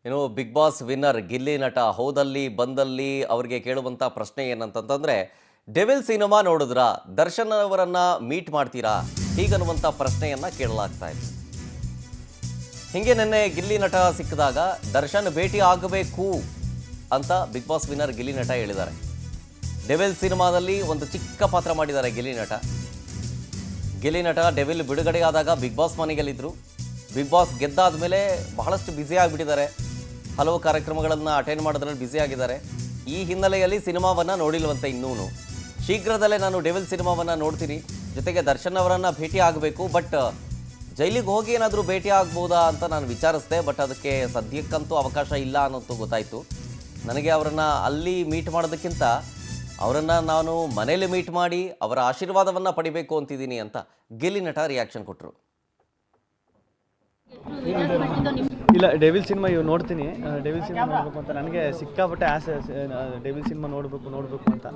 ಏನು big boss winner Gilli ನಟ ಹೌದಲ್ಲಿ ಬಂದಲ್ಲಿ ಅವರಿಗೆ ಕೇಳುವಂಥ ಪ್ರಶ್ನೆ ಏನಂತಂತಂದ್ರೆ ಡೆವಿಲ್ ಸಿನಿಮಾ ನೋಡಿದ್ರಾ, ದರ್ಶನ್ ಅವರನ್ನ ಮೀಟ್ ಮಾಡ್ತೀರಾ ಹೀಗನ್ನುವಂಥ ಪ್ರಶ್ನೆಯನ್ನ ಕೇಳಲಾಗ್ತಾ ಇದೆ. ಹಿಂಗೆ ನಿನ್ನೆ ಗಿಲ್ಲಿ ನಟ ಸಿಕ್ಕಿದಾಗ ದರ್ಶನ್ ಭೇಟಿ ಆಗಬೇಕು ಅಂತ ಬಿಗ್ ಬಾಸ್ ವಿನ್ನರ್ ಗಿಲ್ಲಿ ನಟ ಹೇಳಿದ್ದಾರೆ. ಡೆವಿಲ್ ಸಿನಿಮಾದಲ್ಲಿ ಒಂದು ಚಿಕ್ಕ ಪಾತ್ರ ಮಾಡಿದ್ದಾರೆ ಗಿಲ್ಲಿ ನಟ. ಡೆವಿಲ್ ಬಿಡುಗಡೆಯಾದಾಗ ಬಿಗ್ ಬಾಸ್ ಮನೆಯಲ್ಲಿದ್ದರು. ಬಿಗ್ ಬಾಸ್ ಗೆದ್ದಾದ ಮೇಲೆ ಬಹಳಷ್ಟು ಬ್ಯುಸಿ ಆಗಿಬಿಟ್ಟಿದ್ದಾರೆ. ಹಲವು ಕಾರ್ಯಕ್ರಮಗಳನ್ನು ಅಟೆಂಡ್ ಮಾಡೋದ್ರಲ್ಲಿ ಬ್ಯುಸಿ ಆಗಿದ್ದಾರೆ. ಈ ಹಿನ್ನೆಲೆಯಲ್ಲಿ ಸಿನಿಮಾವನ್ನು ನೋಡಿಲ್ವಂತೆ. ಇನ್ನೂ ಶೀಘ್ರದಲ್ಲೇ ನಾನು ಡೆವಿಲ್ ಸಿನಿಮಾವನ್ನು ನೋಡ್ತೀನಿ, ಜೊತೆಗೆ ದರ್ಶನ್ ಅವರನ್ನು ಭೇಟಿ ಆಗಬೇಕು. ಬಟ್ ಜೈಲಿಗೆ ಹೋಗಿ ಏನಾದರೂ ಭೇಟಿ ಆಗ್ಬೋದಾ ಅಂತ ನಾನು ವಿಚಾರಿಸಿದೆ. ಬಟ್ ಅದಕ್ಕೆ ಸದ್ಯಕ್ಕಂತೂ ಅವಕಾಶ ಇಲ್ಲ ಅನ್ನೋದು ಗೊತ್ತಾಯಿತು ನನಗೆ. ಅವರನ್ನು ಅಲ್ಲಿ ಮೀಟ್ ಮಾಡೋದಕ್ಕಿಂತ ಅವರನ್ನು ನಾನು ಮನೇಲಿ ಮೀಟ್ ಮಾಡಿ ಅವರ ಆಶೀರ್ವಾದವನ್ನು ಪಡಿಬೇಕು ಅಂತಿದ್ದೀನಿ ಅಂತ ಗಿಲ್ಲಿ ನಟ ರಿಯಾಕ್ಷನ್ ಕೊಟ್ಟರು. ಇಲ್ಲ, ಡೆವಿಲ್ ಸಿನಿಮಾ ಇವು ನೋಡ್ತೀನಿ. ಡೆವಿಲ್ ಸಿನಿಮಾ ನೋಡಬೇಕು ಅಂತ ನನಗೆ ಸಿಕ್ಕಾಪಟ್ಟೆ ಆಸೆ. ಡೆವಿಲ್ ಸಿನಿಮಾ ನೋಡಬೇಕು ಅಂತ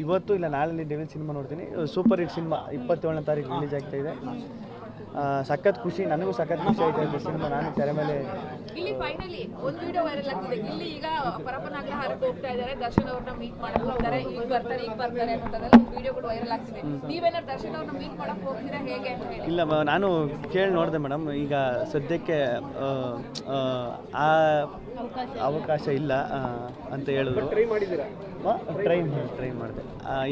ಇವತ್ತು ಇಲ್ಲ ನಾಳೆ ಡೆವಿಲ್ ಸಿನಿಮಾ ನೋಡ್ತೀನಿ. ಸೂಪರ್ ಹಿಟ್ ಸಿನಿಮಾ 27ನೇ ತಾರೀಕು ರಿಲೀಸ್ ಆಗ್ತಾ ಇದೆ. ಸಖತ್ ಖುಷಿ, ನನಗೂ ಸಖತ್ ಖುಷಿ ಆಯ್ತಾ ಇದೆ ಸಿನಿಮಾ. ನಾನು ತೆರೆ ಮೇಲೆ ಗಿಲ್ಲಿ ಫೈನಲಿ ಒಂದು ವಿಡಿಯೋ ವೈರಲ್ ಆಗ್ತಿದೆ. ಗಿಲ್ಲಿ ಈಗ ಪರಪ್ಪನಾಗ್ರಹಾರಕ್ಕೆ ಹೋಗ್ತಾ ಇದ್ದಾರೆ, ದರ್ಶನ್ ಅವ್ರನ್ನ ಮೀಟ್ ಮಾಡಕ್ ಹೋಗ್ತಾರೆ, ಈಗ ಬರ್ತಾರೆ ಅನ್ನೋದೆಲ್ಲ ಒಂದು ವಿಡಿಯೋಗಳು ವೈರಲ್ ಆಗ್ತಿದೆ. ನೀವೇನಾದ್ರು ದರ್ಶನ್ ಅವ್ರನ್ನ ಮೀಟ್ ಮಾಡಕ್ ಹೋಗ್ತೀರಾ ಹೇಗೆ ಅಂತ ಹೇಳಿ? ಇಲ್ಲ, ನಾನು ಕೇಳಿ ನೋಡಿದೆ ಮೇಡಮ್. ಈಗ ಸದ್ಯಕ್ಕೆ ಆ ಅವಕಾಶ ಇಲ್ಲ ಅಂತ ಹೇಳಿದ್ರು. ಟ್ರೈ ಮಾಡಿದೆ.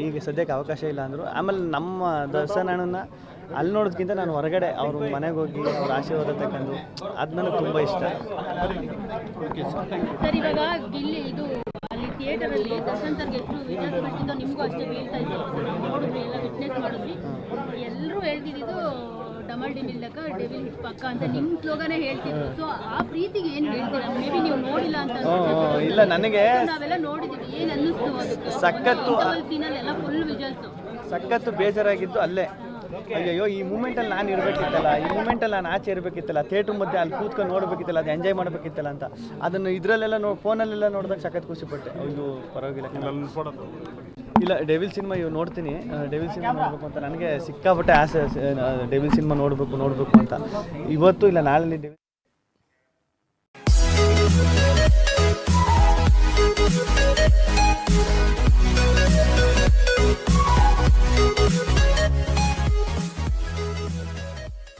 ಈಗ ಸದ್ಯಕ್ಕೆ ಅವಕಾಶ ಇಲ್ಲ ಅಂದರು. ಆಮೇಲೆ ನಮ್ಮ ದರ್ಶನ್ ಅಣ್ಣನ ಅಲ್ಲಿ ನೋಡೋದಕ್ಕಿಂತ ನಾನು ಹೊರಗಡೆ ಅವ್ರ ಮನೆಗೆ ಹೋಗಿ ಅವ್ರ ಆಶೀರ್ವಾದ ತಗೊಂಡು ಅದು ನನಗೆ ತುಂಬ ಇಷ್ಟ. ಸರ್, ಇವಾಗ ಗಿಲ್ಲಿ ಇದು ಅಲ್ಲಿ ಥಿಯೇಟರಲ್ಲಿ ದರ್ಶನ್ ಸರ್ಗೆ ಎಷ್ಟು ವಿಚಾರಿಸ್ಬಿಟ್ಟಿಂದ ನಿಮಗೂ ಅಷ್ಟೇ ಬೀಳ್ತಾ ಇದ್ದೀವಿ, ನೋಡಿದ್ವಿ, ಎಲ್ಲ ವಿಟ್ನೆಸ್ ಮಾಡಿದ್ವಿ. ಎಲ್ಲರೂ ಹೇಳ್ತಿದ್ದು ಡಮಲ್ ಡಿಮಿಲ್ಲಕ ಡೆವಿಲ್ ಹಿಟ್ ಪಕ್ಕ ಅಂತ ನಿಮ್ಮ ಸ್ಲೋಗನೇ ಹೇಳ್ತಿದ್ರು. ಸೊ ಆ ಪ್ರೀತಿಗೆ ಏನು ಹೇಳ್ತೀರಾ? ಮೇ ಬಿ ನೀವು ನೋಡಿಲ್ಲ ಅಂತ. ಇಲ್ಲ, ನನಗೆ ನಾವೆಲ್ಲ ನೋಡಿದ್ದೀವಿ. ಏನು ಅನ್ನಿಸ್ತು ಅದಕ್ಕೆ? ಸಖತ್ತು ಸೀನಲ್ಲಿ ಎಲ್ಲ ಫುಲ್ ವಿಜುವಲ್ಸು. ಸಖತ್ತು ಬೇಜಾರಾಗಿದ್ದು ಅಲ್ಲೇ. ಅಯ್ಯೋ, ಈ ಮೂಮೆಂಟಲ್ಲಿ ನಾನು ಇರಬೇಕಿತ್ತಲ್ಲ, ಈ ಮೂಮೆಂಟಲ್ಲಿ ನಾನು ಆಚೆ ಇರಬೇಕಿತ್ತಲ್ಲ, ಥಿಯೇಟ್ರ್ ಮಧ್ಯೆ ಅಲ್ಲಿ ಕೂತ್ಕೊಂಡು ನೋಡಬೇಕಿತ್ತಲ್ಲ, ಅದು ಎಂಜಾಯ್ ಮಾಡಬೇಕಿತ್ತಲ್ಲ ಅಂತ. ಅದನ್ನು ಇದರಲ್ಲೆಲ್ಲ ಫೋನಲ್ಲೆಲ್ಲ ನೋಡಿದಾಗ ಸಖತ್ ಖುಷಿಪಟ್ಟೆ. ಅಯ್ಯೋ, ಪರವಾಗಿಲ್ಲ. ಇಲ್ಲ, ಡೆವಿಲ್ ಸಿನಿಮಾ ಇವು ನೋಡ್ತೀನಿ. ಡೆವಿಲ್ ಸಿನಿಮಾ ನೋಡಬೇಕು ಅಂತ ನನಗೆ ಸಿಕ್ಕಾಪಟ್ಟೆ ಆಸೆ. ಡೆವಿಲ್ ಸಿನಿಮಾ ನೋಡಬೇಕು ಅಂತ ಇವತ್ತು ಇಲ್ಲ ನಾಳೆ ಡೆವಿಲ್